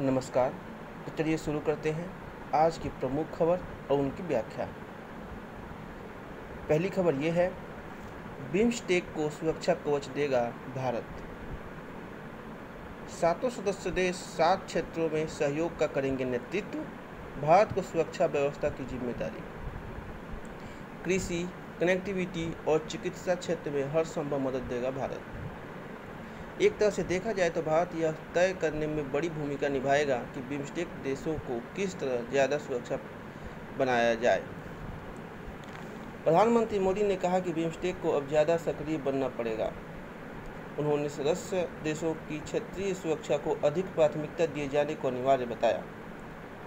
नमस्कार। तो चलिए शुरू करते हैं आज की प्रमुख खबर और उनकी व्याख्या। पहली खबर ये है, बिम्स्टेक को सुरक्षा कवच देगा भारत। 7 सदस्य देश 7 क्षेत्रों में सहयोग का करेंगे नेतृत्व, भारत को सुरक्षा व्यवस्था की जिम्मेदारी। कृषि, कनेक्टिविटी और चिकित्सा क्षेत्र में हर संभव मदद देगा भारत। एक तरह से देखा जाए तो भारत यह तय करने में बड़ी भूमिका निभाएगा कि बिम्स्टेक देशों को किस तरह ज़्यादा सुरक्षा बनाया जाए। प्रधानमंत्री मोदी ने कहा कि बिम्स्टेक को अब ज़्यादा सक्रिय बनना पड़ेगा। उन्होंने सदस्य देशों की क्षेत्रीय सुरक्षा को अधिक प्राथमिकता दिए जाने को अनिवार्य बताया।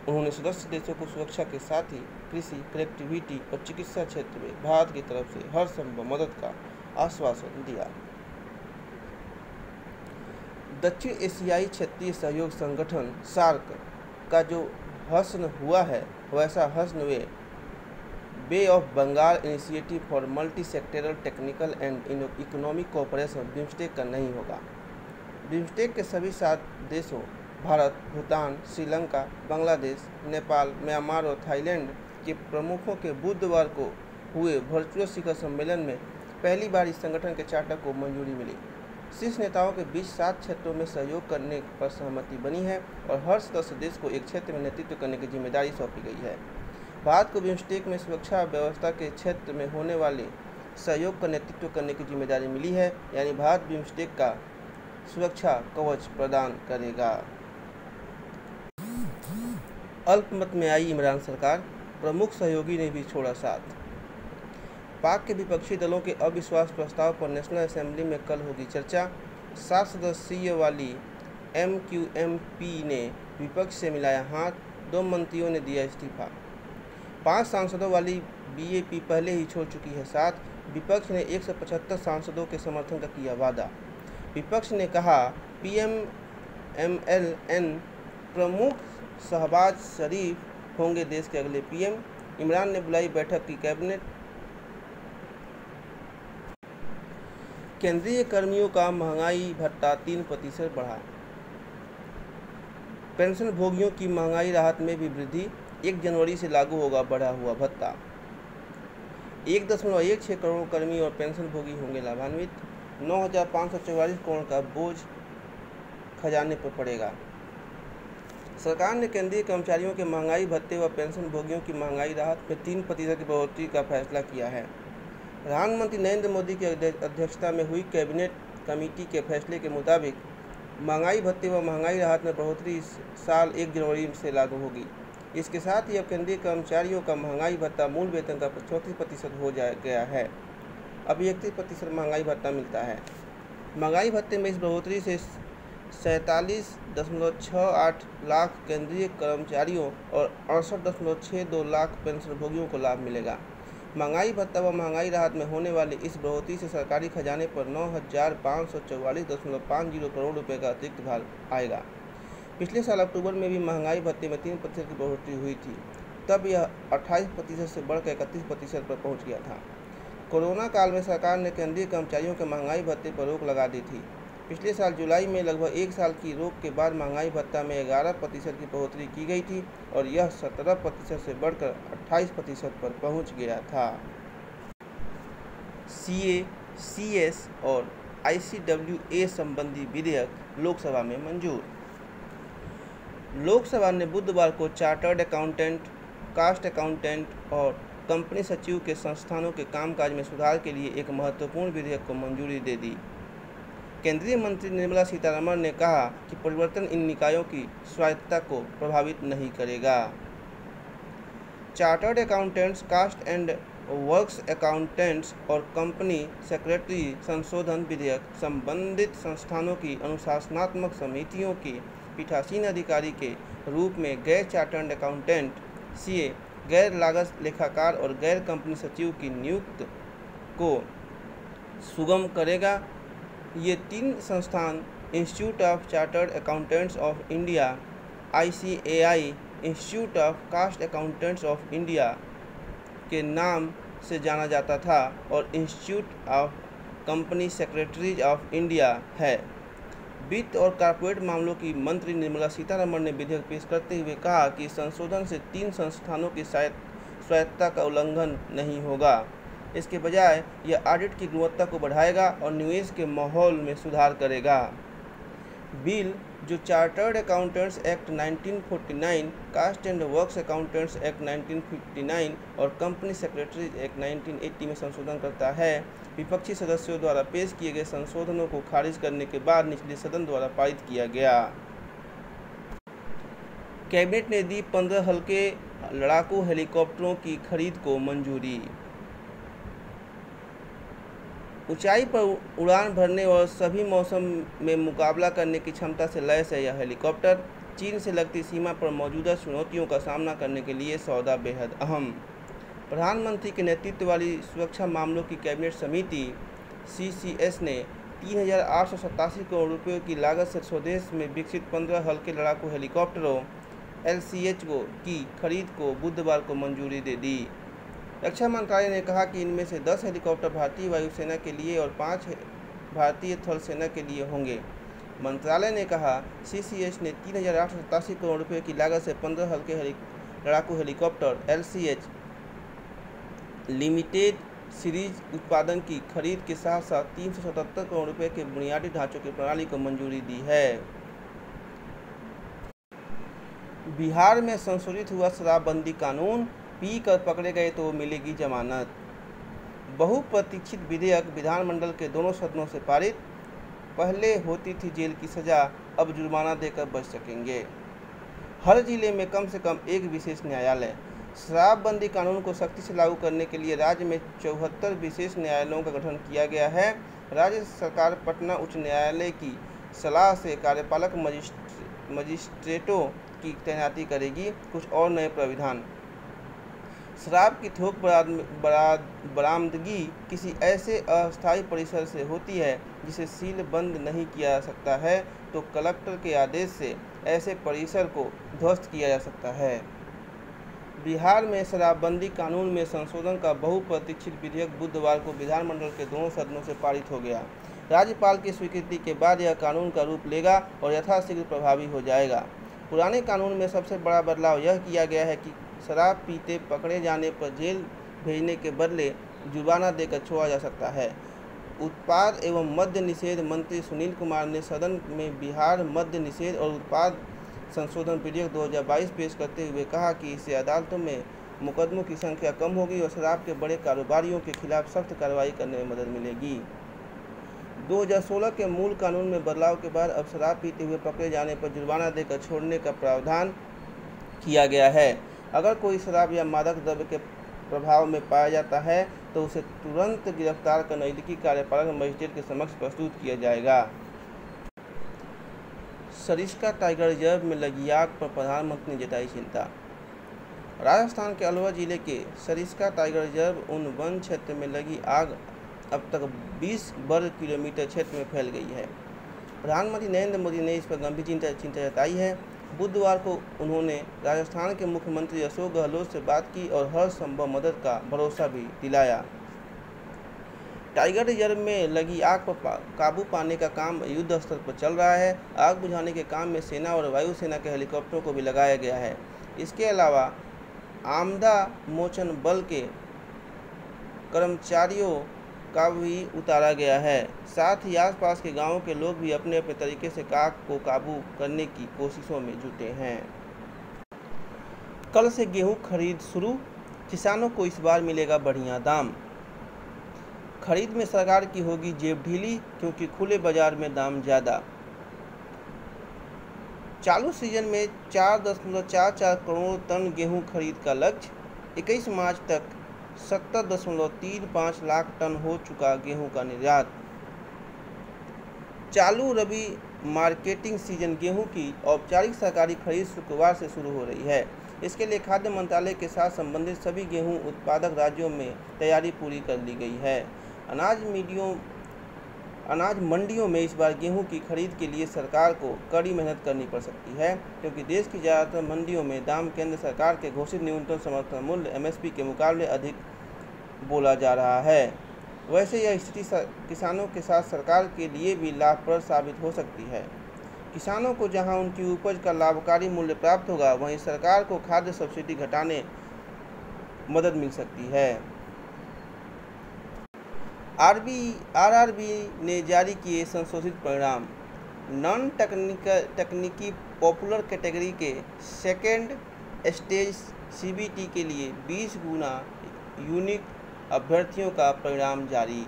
उन्होंने सदस्य देशों को सुरक्षा के साथ ही कृषि, कनेक्टिविटी और चिकित्सा क्षेत्र में भारत की तरफ से हर संभव मदद का आश्वासन दिया। दक्षिण एशियाई क्षेत्रीय सहयोग संगठन सार्क का जो हसन हुआ है, वैसा हसन bay of Bengal initiative for multi sectoral technical and economic cooperation BIMSTEC का नहीं होगा। बिम्स्टेक के सभी 7 देशों भारत, भूटान, श्रीलंका, बांग्लादेश, नेपाल, म्यांमार और थाईलैंड के प्रमुखों के बुधवार को हुए वर्चुअल शिखर सम्मेलन में पहली बार इस संगठन के चार्टर को मंजूरी मिली। शीर्ष नेताओं के बीच 7 क्षेत्रों में सहयोग करने पर सहमति बनी है और हर सदस्य देश को एक क्षेत्र में नेतृत्व करने की जिम्मेदारी सौंपी गई है। भारत को बिम्स्टेक में सुरक्षा व्यवस्था के क्षेत्र में होने वाले सहयोग का नेतृत्व करने की जिम्मेदारी मिली है, यानी भारत बिम्स्टेक का सुरक्षा कवच प्रदान करेगा। अल्पमत में आई इमरान सरकार, प्रमुख सहयोगी ने भी छोड़ा साथ। पाक के विपक्षी दलों के अविश्वास प्रस्ताव पर नेशनल असेंबली में कल होगी चर्चा। 7 सदस्यीय वाली MQMP ने विपक्ष से मिलाया हाथ, 2 मंत्रियों ने दिया इस्तीफा। 5 सांसदों वाली BAP पहले ही छोड़ चुकी है साथ। विपक्ष ने 175 सांसदों के समर्थन का किया वादा। विपक्ष ने कहा PMLN प्रमुख शहबाज शरीफ होंगे देश के अगले PM। इमरान ने बुलाई बैठक की कैबिनेट। केंद्रीय कर्मियों का महंगाई भत्ता 3% बढ़ा। पेंशन भोगियों की महंगाई राहत में भी वृद्धि, 1 जनवरी से लागू होगा बढ़ा हुआ भत्ता। 1.16 करोड़ कर्मी और पेंशन भोगी होंगे लाभान्वित। 9,544 करोड़ का बोझ खजाने पर पड़ेगा। सरकार ने केंद्रीय कर्मचारियों के महंगाई भत्ते व पेंशन भोगियों की महंगाई राहत में 3% की बढ़ोतरी का फैसला किया है। प्रधानमंत्री नरेंद्र मोदी की अध्यक्षता में हुई कैबिनेट कमेटी के फैसले के मुताबिक महंगाई भत्ते व महंगाई राहत में बढ़ोतरी इस साल 1 जनवरी से लागू होगी। इसके साथ ही अब केंद्रीय कर्मचारियों का महंगाई भत्ता मूल वेतन का 34% हो गया है। अब 31% महंगाई भत्ता मिलता है। महंगाई भत्ते में इस बढ़ोतरी से 47.68 लाख केंद्रीय कर्मचारियों और 68.62 लाख पेंशन भोगियों को लाभ मिलेगा। महंगाई भत्ता व महंगाई राहत में होने वाली इस बढ़ोतरी से सरकारी खजाने पर 9,544.50 करोड़ रुपए का अतिरिक्त भार आएगा। पिछले साल अक्टूबर में भी महंगाई भत्ते में 3% की बढ़ोतरी हुई थी, तब यह 28% से बढ़कर 31% पर पहुंच गया था। कोरोना काल में सरकार ने केंद्रीय कर्मचारियों के महंगाई भत्ते पर रोक लगा दी थी। पिछले साल जुलाई में लगभग 1 साल की रोक के बाद महंगाई भत्ता में 11% की बढ़ोतरी की गई थी और यह 17% से बढ़कर 28% पर पहुंच गया था। CA, CS और ICWA संबंधी विधेयक लोकसभा में मंजूर। लोकसभा ने बुधवार को चार्टर्ड अकाउंटेंट, कास्ट अकाउंटेंट और कंपनी सचिव के संस्थानों के कामकाज में सुधार के लिए एक महत्वपूर्ण विधेयक को मंजूरी दे दी। केंद्रीय मंत्री निर्मला सीतारमण ने कहा कि परिवर्तन इन निकायों की स्वायत्तता को प्रभावित नहीं करेगा। Chartered accountants, cost and works accountants और कंपनी सेक्रेटरी संशोधन विधेयक संबंधित संस्थानों की अनुशासनात्मक समितियों के पीठासीन अधिकारी के रूप में गैर चार्टर्ड अकाउंटेंट CA, गैर लागत लेखाकार और गैर कंपनी सचिव की नियुक्ति को सुगम करेगा। ये 3 संस्थान institute of chartered accountants of India ICAI, institute of cost accountants of India के नाम से जाना जाता था और institute of company secretaries of India है। वित्त और कॉर्पोरेट मामलों की मंत्री निर्मला सीतारमण ने विधेयक पेश करते हुए कहा कि संशोधन से 3 संस्थानों की स्वायत्तता का उल्लंघन नहीं होगा। इसके बजाय यह ऑडिट की गुणवत्ता को बढ़ाएगा और निवेश के माहौल में सुधार करेगा। बिल, जो chartered accountants act 1949, cost and works accountants act 1959 और कंपनी सेक्रेटरीज एक्ट 1980 में संशोधन करता है, विपक्षी सदस्यों द्वारा पेश किए गए संशोधनों को खारिज करने के बाद निचले सदन द्वारा पारित किया गया। कैबिनेट ने दी 15 हल्के लड़ाकू हेलीकॉप्टरों की खरीद को मंजूरी। ऊंचाई पर उड़ान भरने और सभी मौसम में मुकाबला करने की क्षमता से लैस है यह हेलीकॉप्टर। चीन से लगती सीमा पर मौजूदा चुनौतियों का सामना करने के लिए सौदा बेहद अहम। प्रधानमंत्री के नेतृत्व वाली सुरक्षा मामलों की कैबिनेट समिति (CCS) ने 3,887 करोड़ रुपये की लागत से स्वदेश में विकसित 15 हल्के लड़ाकू हेलीकॉप्टरों (LCH) की खरीद को बुधवार को मंजूरी दे दी। रक्षा मंत्रालय ने कहा कि इनमें से 10 हेलीकॉप्टर भारतीय वायुसेना के लिए और 5 भारतीय थल सेना के लिए होंगे। मंत्रालय ने कहा, CCS ने 3,887 करोड़ रुपये की लागत से 15 हल्के लड़ाकू हेलीकॉप्टर (LCH) लिमिटेड सीरीज उत्पादन की खरीद के साथ साथ 377 करोड़ रुपये के बुनियादी ढांचों की प्रणाली को मंजूरी दी है। बिहार में संशोधित हुआ शराबबंदी कानून, पी कर पकड़े गए तो मिलेगी जमानत। बहुप्रतीक्षित विधेयक विधानमंडल के दोनों सदनों से पारित। पहले होती थी जेल की सजा, अब जुर्माना देकर बच सकेंगे। हर जिले में कम से कम एक विशेष न्यायालय। शराबबंदी कानून को सख्ती से लागू करने के लिए राज्य में 74 विशेष न्यायालयों का गठन किया गया है। राज्य सरकार पटना उच्च न्यायालय की सलाह से कार्यपालक मजिस्ट्रेटों की तैनाती करेगी। कुछ और नए प्राविधान: शराब की थोक बरामदगी किसी ऐसे अस्थायी परिसर से होती है जिसे सील बंद नहीं किया जा सकता है तो कलेक्टर के आदेश से ऐसे परिसर को ध्वस्त किया जा सकता है। बिहार में शराबबंदी कानून में संशोधन का बहुप्रतीक्षित विधेयक बुधवार को विधानमंडल के दोनों सदनों से पारित हो गया। राज्यपाल की स्वीकृति के बाद यह कानून का रूप लेगा और यथाशीघ्र प्रभावी हो जाएगा। पुराने कानून में सबसे बड़ा बदलाव यह किया गया है कि शराब पीते पकड़े जाने पर जेल भेजने के बदले जुर्माना देकर छोड़ा जा सकता है। उत्पाद एवं मद्य निषेध मंत्री सुनील कुमार ने सदन में बिहार मद्य निषेध और उत्पाद संशोधन विधेयक 2022 पेश करते हुए कहा कि इससे अदालतों में मुकदमों की संख्या कम होगी और शराब के बड़े कारोबारियों के खिलाफ सख्त कार्रवाई करने में मदद मिलेगी। 2016 के मूल कानून में बदलाव के बाद अब शराब पीते हुए पकड़े जाने पर जुर्माना देकर छोड़ने का प्रावधान किया गया है। अगर कोई शराब या मादक द्रव्य के प्रभाव में पाया जाता है तो उसे तुरंत गिरफ्तार कर नजदीकी कार्यपालक मजिस्ट्रेट के समक्ष प्रस्तुत किया जाएगा। सरिस्का टाइगर रिजर्व में लगी आग पर प्रधानमंत्री ने जताई चिंता। राजस्थान के अलवर जिले के सरिस्का टाइगर रिजर्व उन वन क्षेत्र में लगी आग अब तक 20 वर्ग किलोमीटर क्षेत्र में फैल गई है। प्रधानमंत्री नरेंद्र मोदी ने इस पर गंभीर चिंता जताई है। बुधवार को उन्होंने राजस्थान के मुख्यमंत्री अशोक गहलोत से बात की और हर संभव मदद का भरोसा भी दिलाया। टाइगर रिजर्व में लगी आग पर काबू पाने का काम युद्ध स्तर पर चल रहा है। आग बुझाने के काम में सेना और वायुसेना के हेलीकॉप्टरों को भी लगाया गया है। इसके अलावा आपदा मोचन बल के कर्मचारियों का भी उतारा गया है। साथ ही आसपास के गांवों के लोग भी अपने अपने तरीके से आग को काबू करने की कोशिशों में जुटे हैं। कल से गेहूं खरीद शुरू, किसानों को इस बार मिलेगा बढ़िया दाम। खरीद में सरकार की होगी जेब ढीली क्योंकि खुले बाजार में दाम ज़्यादा। चालू सीजन में 4.44 करोड़ टन गेहूं खरीद का लक्ष्य। 21 मार्च तक 70.35 लाख टन हो चुका गेहूं का निर्यात। चालू रबी मार्केटिंग सीजन गेहूं की औपचारिक सरकारी खरीद शुक्रवार से शुरू हो रही है। इसके लिए खाद्य मंत्रालय के साथ संबंधित सभी गेहूं उत्पादक राज्यों में तैयारी पूरी कर ली गई है। अनाज मंडियों में इस बार गेहूं की खरीद के लिए सरकार को कड़ी मेहनत करनी पड़ सकती है क्योंकि देश की ज़्यादातर मंडियों में दाम केंद्र सरकार के घोषित न्यूनतम समर्थन मूल्य MSP के मुकाबले अधिक बोला जा रहा है। वैसे यह स्थिति किसानों के साथ सरकार के लिए भी लाभप्रद साबित हो सकती है। किसानों को जहां उनकी उपज का लाभकारी मूल्य प्राप्त होगा, वहीं सरकार को खाद्य सब्सिडी घटाने मदद मिल सकती है। आरआरबी ने जारी किए संशोधित परिणाम। नॉन तकनीकी पॉपुलर कैटेगरी के सेकेंड स्टेज सीबीटी के लिए 20 गुना यूनिक अभ्यर्थियों का परिणाम जारी।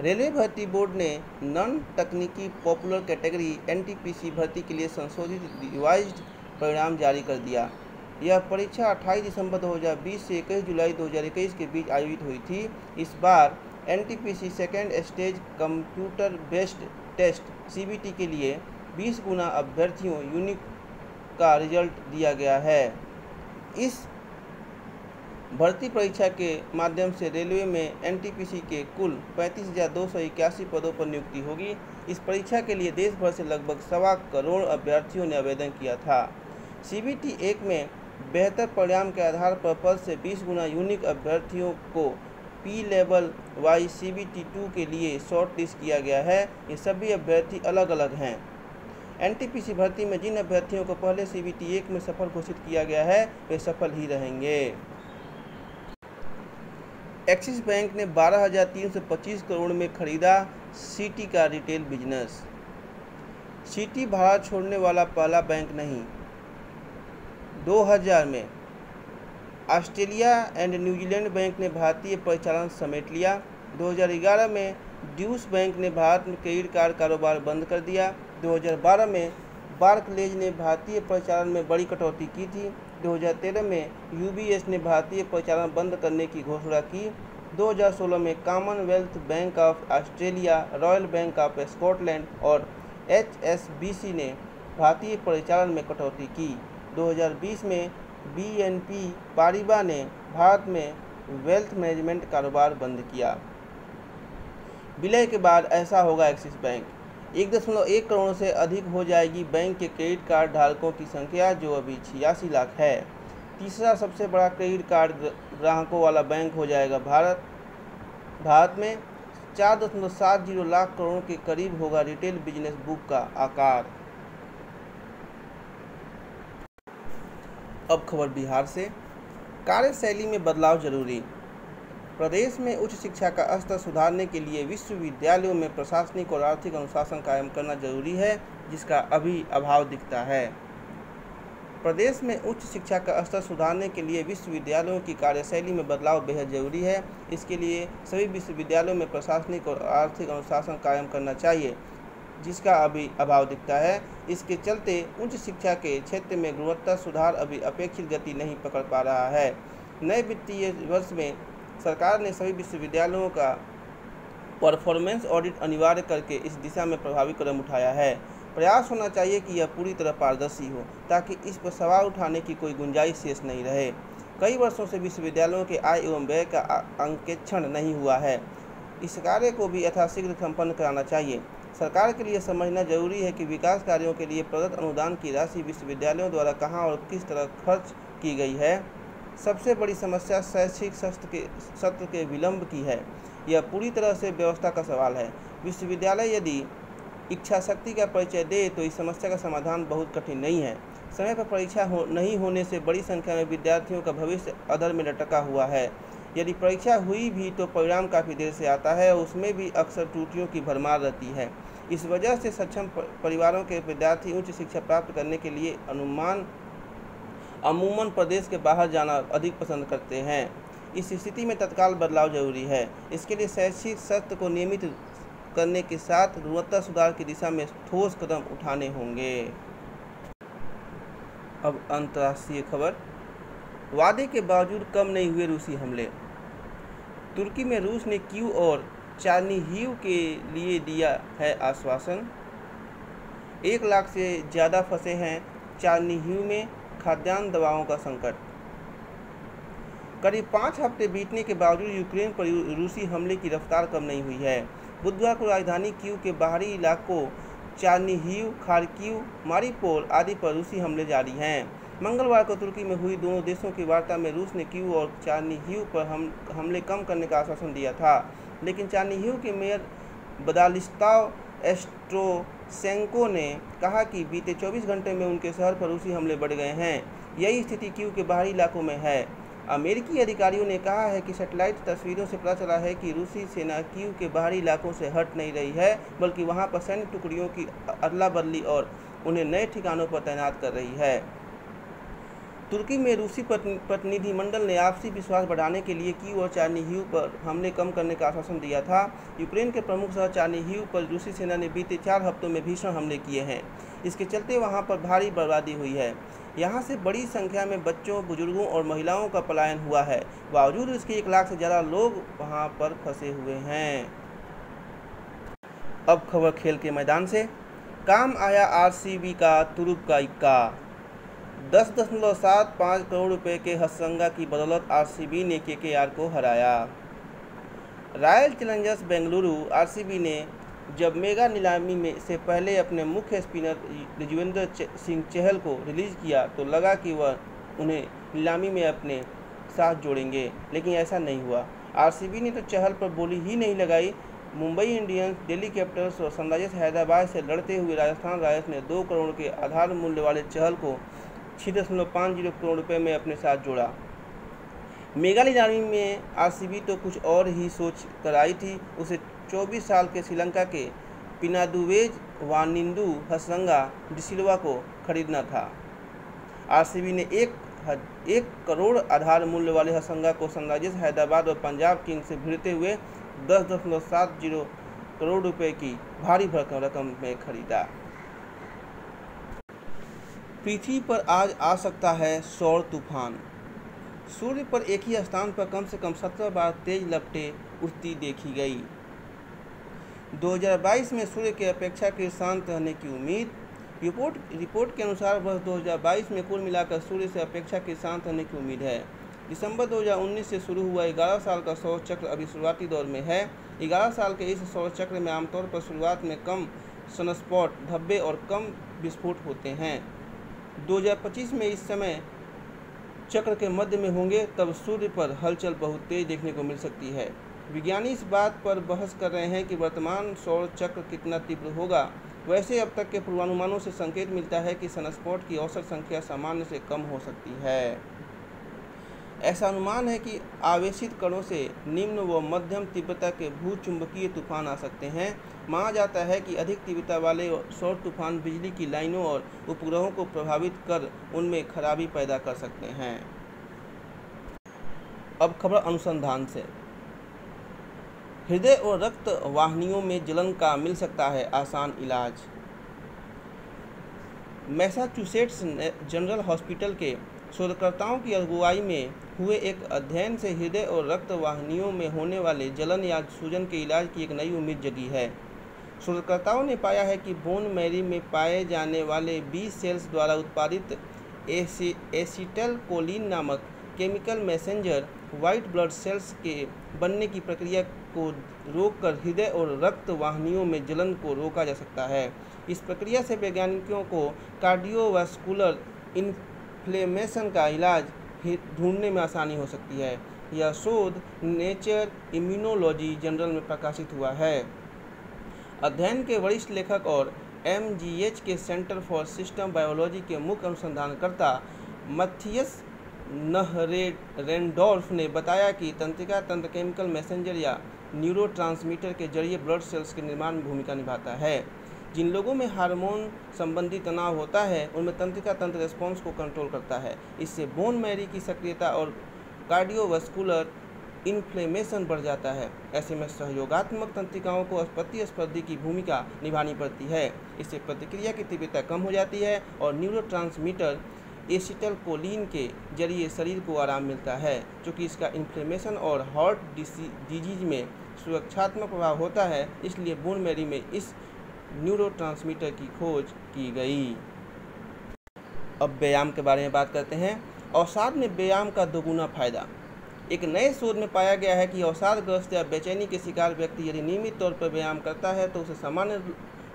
रेलवे भर्ती बोर्ड ने नॉन तकनीकी पॉपुलर कैटेगरी एनटीपीसी भर्ती के लिए संशोधित रिवाइज्ड परिणाम जारी कर दिया। यह परीक्षा 28 दिसंबर 2020 से 21 जुलाई 2021 के बीच आयोजित हुई थी। इस बार NTPC second stage computer based test CBT के लिए 20 गुना अभ्यर्थियों यूनिक का रिजल्ट दिया गया है। इस भर्ती परीक्षा के माध्यम से रेलवे में एनटीपीसी के कुल 35,281 पदों पर नियुक्ति होगी। इस परीक्षा के लिए देश भर से लगभग 1.25 करोड़ अभ्यर्थियों ने आवेदन किया था। सीबीटी 1 में बेहतर परिणाम के आधार पर पद से 20 गुना यूनिक अभ्यर्थियों को पी लेवल वाई सीबीटी 2 के लिए शॉर्ट लिस्ट किया गया है। ये सभी अभ्यर्थी अलग अलग हैं। एनटीपीसी भर्ती में जिन अभ्यर्थियों को पहले सीबीटी 1 में सफल घोषित किया गया है, वे सफल ही रहेंगे। एक्सिस बैंक ने 12,325 करोड़ में खरीदा सिटी का रिटेल बिजनेस। सिटी भारत छोड़ने वाला पहला बैंक नहीं। 2000 में ऑस्ट्रेलिया एंड न्यूजीलैंड बैंक ने भारतीय परिचालन समेट लिया। 2011 में ड्यूश बैंक ने भारत में क्रेडिट कार्ड कारोबार बंद कर दिया। 2012 में बार्कलेज ने भारतीय परिचालन में बड़ी कटौती की थी। 2013 में यूबीएस ने भारतीय परिचालन बंद करने की घोषणा की। 2016 में Commonwealth bank of Australia, royal bank of Scotland और एचएसबीसी ने भारतीय परिचालन में कटौती की। 2020 में बीएनपी पारिबा ने भारत में वेल्थ मैनेजमेंट कारोबार बंद किया। विलय के बाद ऐसा होगा एक्सिस बैंक। 1.1 करोड़ से अधिक हो जाएगी बैंक के क्रेडिट कार्ड धारकों की संख्या, जो अभी 86 लाख है। तीसरा सबसे बड़ा क्रेडिट कार्ड ग्राहकों वाला बैंक हो जाएगा भारत में 4.70 लाख करोड़ के करीब होगा रिटेल बिजनेस बुक का आकार। अब खबर बिहार से। कार्यशैली में बदलाव जरूरी। प्रदेश में उच्च शिक्षा का स्तर सुधारने के लिए विश्वविद्यालयों में प्रशासनिक और आर्थिक अनुशासन कायम करना जरूरी है, जिसका अभी अभाव दिखता है। प्रदेश में उच्च शिक्षा का स्तर सुधारने के लिए विश्वविद्यालयों की कार्यशैली में बदलाव बेहद जरूरी है। इसके लिए सभी विश्वविद्यालयों में प्रशासनिक और आर्थिक अनुशासन कायम करना चाहिए, जिसका अभी अभाव दिखता है। इसके चलते उच्च शिक्षा के क्षेत्र में गुणवत्ता सुधार अभी अपेक्षित गति नहीं पकड़ पा रहा है। नए वित्तीय वर्ष में सरकार ने सभी विश्वविद्यालयों का परफॉर्मेंस ऑडिट अनिवार्य करके इस दिशा में प्रभावी कदम उठाया है। प्रयास होना चाहिए कि यह पूरी तरह पारदर्शी हो, ताकि इस पर सवाल उठाने की कोई गुंजाइश शेष नहीं रहे। कई वर्षों से विश्वविद्यालयों के आय एवं व्यय का अंकेक्षण नहीं हुआ है। इस कार्य को भी यथाशीघ्र संपन्न कराना चाहिए। सरकार के लिए समझना जरूरी है कि विकास कार्यों के लिए प्रदत्त अनुदान की राशि विश्वविद्यालयों द्वारा कहां और किस तरह खर्च की गई है। सबसे बड़ी समस्या शैक्षिक सत्र के विलंब की है। यह पूरी तरह से व्यवस्था का सवाल है। विश्वविद्यालय यदि इच्छा शक्ति का परिचय दे तो इस समस्या का समाधान बहुत कठिन नहीं है। समय पर परीक्षा नहीं होने से बड़ी संख्या में विद्यार्थियों का भविष्य अधर में लटका हुआ है। यदि परीक्षा हुई भी तो परिणाम काफ़ी देर से आता है और उसमें भी अक्सर त्रुटियों की भरमार रहती है। इस वजह से सक्षम परिवारों के विद्यार्थी उच्च शिक्षा प्राप्त करने के लिए अमूमन प्रदेश के बाहर जाना अधिक पसंद करते हैं। इस स्थिति में तत्काल बदलाव जरूरी है। इसके लिए शैक्षिक सत्र को नियमित करने के साथ गुणवत्ता सुधार की दिशा में ठोस कदम उठाने होंगे। अब अंतर्राष्ट्रीय खबर। वादे के बावजूद कम नहीं हुए रूसी हमले। तुर्की में रूस ने कीव और चार्निहिव के लिए दिया है आश्वासन। 1 लाख से ज़्यादा फंसे हैं चार्निहिव में खाद्यान्न दवाओं का संकट। करीब 5 हफ्ते बीतने के बावजूद यूक्रेन पर रूसी हमले की रफ्तार कम नहीं हुई है। बुधवार को राजधानी कीव के बाहरी इलाकों चार्निहिव, खार्किव, मारिपोल आदि पर रूसी हमले जारी हैं। मंगलवार को तुर्की में हुई दोनों देशों की वार्ता में रूस ने कीव और चार्निहिव पर हमले कम करने का आश्वासन दिया था, लेकिन चार्निहिव के मेयर बदालिस्लाव सेंको ने कहा कि बीते 24 घंटे में उनके शहर पर रूसी हमले बढ़ गए हैं। यही स्थिति कीव के बाहरी इलाकों में है। अमेरिकी अधिकारियों ने कहा है कि सैटेलाइट तस्वीरों से पता चला है कि रूसी सेना कीव के बाहरी इलाकों से हट नहीं रही है, बल्कि वहां पर सैन्य टुकड़ियों की अदला बदली और उन्हें नए ठिकानों पर तैनात कर रही है। तुर्की में रूसी प्रतिनिधिमंडल ने आपसी विश्वास बढ़ाने के लिए कीव और चार्निहिव पर हमले कम करने का आश्वासन दिया था। यूक्रेन के प्रमुख शहर चार्निहिव पर रूसी सेना ने बीते 4 हफ्तों में भीषण हमले किए हैं। इसके चलते वहां पर भारी बर्बादी हुई है। यहां से बड़ी संख्या में बच्चों, बुजुर्गों और महिलाओं का पलायन हुआ है। बावजूद इसके 1 लाख से ज़्यादा लोग वहां पर फंसे हुए हैं। अब खबर खेल के मैदान से। काम आया आरसीबी का तुरुप का इक्का। 10.75 करोड़ रुपए के हथसंगा की बदौलत आरसीबी ने केकेआर को हराया। रॉयल चैलेंजर्स बेंगलुरु आरसीबी ने जब मेगा नीलामी में से पहले अपने मुख्य स्पिनर युजवेंद्र सिंह चहल को रिलीज किया तो लगा कि वह उन्हें नीलामी में अपने साथ जोड़ेंगे, लेकिन ऐसा नहीं हुआ। आरसीबी ने तो चहल पर बोली ही नहीं लगाई। मुंबई इंडियंस, दिल्ली कैपिटल्स और सनराइजर्स हैदराबाद से लड़ते हुए राजस्थान रॉयल्स ने 2 करोड़ के आधार मूल्य वाले चहल को 6.50 करोड़ रुपए में अपने साथ जोड़ा। मेगा नीलामी में आरसीबी तो कुछ और ही सोच कर आई थी। उसे 24 साल के श्रीलंका के पिनादुवेज वानिंदु हथसंगा डिसिल्वा को खरीदना था। आरसीबी ने 1 करोड़ आधार मूल्य वाले हथसंगा को सनराइजर्स हैदराबाद और पंजाब किंग्स से भिड़ते हुए 10.70 करोड़ रुपए की भारी भरकम रकम में खरीदा। पृथ्वी पर आज आ सकता है सौर तूफान। सूर्य पर एक ही स्थान पर कम से कम 17 बार तेज लपटें उठती देखी गई। 2022 में सूर्य के अपेक्षाकृत शांत रहने की उम्मीद। रिपोर्ट के अनुसार वर्ष 2022 में कुल मिलाकर सूर्य से अपेक्षाकृत शांत रहने की उम्मीद है। दिसंबर 2019 से शुरू हुआ 11 साल का सौर चक्र अभी शुरुआती दौर में है। 11 साल के इस सौर चक्र में आमतौर पर शुरुआत में कम सनस्पॉट, धब्बे और कम विस्फोट होते हैं। 2025 में इस समय चक्र के मध्य में होंगे, तब सूर्य पर हलचल बहुत तेज देखने को मिल सकती है। विज्ञानी इस बात पर बहस कर रहे हैं कि वर्तमान सौर चक्र कितना तीव्र होगा। वैसे अब तक के पूर्वानुमानों से संकेत मिलता है कि सनस्पॉट की औसत संख्या सामान्य से कम हो सकती है। ऐसा अनुमान है कि आवेशित कणों से निम्न व मध्यम तीव्रता के भूचुंबकीय तूफान आ सकते हैं। माना जाता है कि अधिक तीव्रता वाले सौर तूफान बिजली की लाइनों और उपग्रहों को प्रभावित कर उनमें खराबी पैदा कर सकते हैं। अब खबर अनुसंधान से। हृदय और रक्त वाहिनियों में जलन का मिल सकता है आसान इलाज। मैसाचुसेट्स जनरल हॉस्पिटल के शोधकर्ताओं की अगुवाई में हुए एक अध्ययन से हृदय और रक्त वाहिनियों में होने वाले जलन या सूजन के इलाज की एक नई उम्मीद जगी है। शोधकर्ताओं ने पाया है कि बोन मैरी में पाए जाने वाले बी सेल्स द्वारा उत्पादित एसिटलकोलिन नामक chemical messenger white blood cells के बनने की प्रक्रिया को रोककर हृदय और रक्त वाहिनियों में जलन को रोका जा सकता है। इस प्रक्रिया से वैज्ञानिकों को कार्डियोवास्कुलर इन्फ्लेमेशन का इलाज ढूंढने में आसानी हो सकती है। यह शोध नेचर इम्यूनोलॉजी जर्नल में प्रकाशित हुआ है। अध्ययन के वरिष्ठ लेखक और एमजीएच के सेंटर फॉर सिस्टम बायोलॉजी के मुख्य अनुसंधानकर्ता मैथियस नहरेंडोर्फ ने बताया कि तंत्रिका तंत्र केमिकल मैसेंजर या न्यूरोट्रांसमीटर के जरिए ब्लड सेल्स के निर्माण में भूमिका निभाता है। जिन लोगों में हार्मोन संबंधी तनाव होता है उनमें तंत्रिका तंत्र रेस्पॉन्स को कंट्रोल करता है। इससे बोन मैरी की सक्रियता और कार्डियोवास्कुलर इन्फ्लेमेशन बढ़ जाता है। ऐसे में सहयोगात्मक तंत्रिकाओं को प्रतिस्पर्धी की भूमिका निभानी पड़ती है। इससे प्रतिक्रिया की तीव्रता कम हो जाती है और न्यूरोट्रांसमीटर एसिटलकोलिन के जरिए शरीर को आराम मिलता है। चूँकि इसका इन्फ्लेमेशन और हार्ट डिजीज में सुरक्षात्मक प्रभाव होता है, इसलिए बोन मैरी में इस न्यूरोट्रांसमीटर की खोज की गई। अब व्यायाम के बारे में बात करते हैं। अवसाद में व्यायाम का दोगुना फायदा। एक नए शोध में पाया गया है कि अवसादग्रस्त या बेचैनी के शिकार व्यक्ति यदि नियमित तौर पर व्यायाम करता है तो उसे सामान्य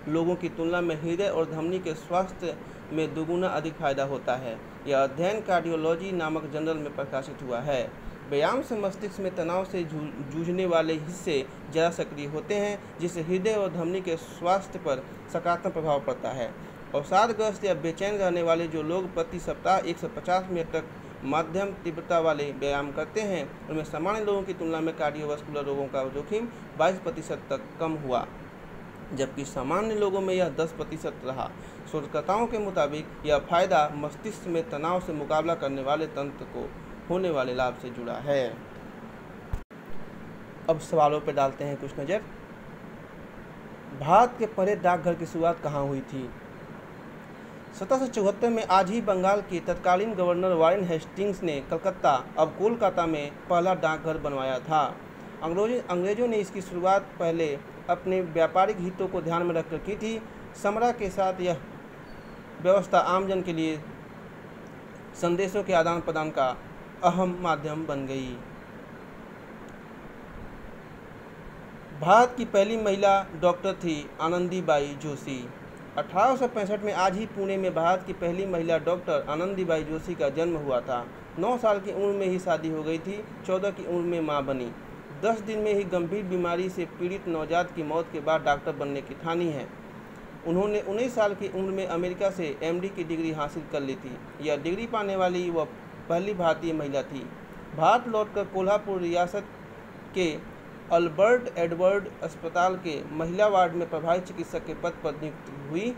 लोगों की तुलना में हृदय और धमनी के स्वास्थ्य में दोगुना अधिक फायदा होता है। यह अध्ययन कार्डियोलॉजी नामक जर्नल में प्रकाशित हुआ है। व्यायाम से मस्तिष्क में तनाव से जूझने वाले हिस्से ज़्यादा सक्रिय होते हैं, जिससे हृदय और धमनी के स्वास्थ्य पर सकारात्मक प्रभाव पड़ता है। अवसादग्रस्त या बेचैन रहने वाले जो लोग प्रति सप्ताह 150 मिनट तक मध्यम तीव्रता वाले व्यायाम करते हैं, उनमें सामान्य लोगों की तुलना में कार्डियोवास्कुलर रोगों का जोखिम 22% तक कम हुआ, जबकि सामान्य लोगों में यह 10% रहा। शोधकर्ताओं के मुताबिक यह फायदा मस्तिष्क में तनाव से मुकाबला करने वाले तंत्र को होने वाले लाभ से जुड़ा है। अब सवालों पर डालते हैं कुछ नज़र। भारत के पहले डाकघर की शुरुआत कहाँ हुई थी? 1774 में आज ही बंगाल के तत्कालीन गवर्नर वारेन हेस्टिंग्स ने कलकत्ता, अब कोलकाता में पहला डाकघर बनवाया था। अंग्रेजों ने इसकी शुरुआत पहले अपने व्यापारिक हितों को ध्यान में रखकर की थी। समरा के साथ यह व्यवस्था आमजन के लिए संदेशों के आदान प्रदान का अहम माध्यम बन गई। भारत की पहली महिला डॉक्टर थी आनंदीबाई जोशी। 1865 में आज ही पुणे में भारत की पहली महिला डॉक्टर आनंदीबाई जोशी का जन्म हुआ था। 9 साल की उम्र में ही शादी हो गई थी। 14 की उम्र में मां बनी। 10 दिन में ही गंभीर बीमारी से पीड़ित नवजात की मौत के बाद डॉक्टर बनने की ठानी है। उन्होंने 19 साल की उम्र में अमेरिका से MD की डिग्री हासिल कर ली थी। यह डिग्री पाने वाली वह पहली भारतीय महिला थी। भारत लौटकर कोल्हापुर रियासत के अल्बर्ट एडवर्ड अस्पताल के महिला वार्ड में प्रभारी चिकित्सक के पद पर नियुक्त हुई।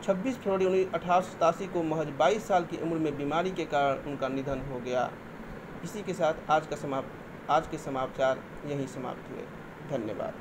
26 फरवरी 1887 को महज 22 साल की उम्र में बीमारी के कारण उनका निधन हो गया। इसी के साथ आज के समाचार यहीं समाप्त हुए। धन्यवाद।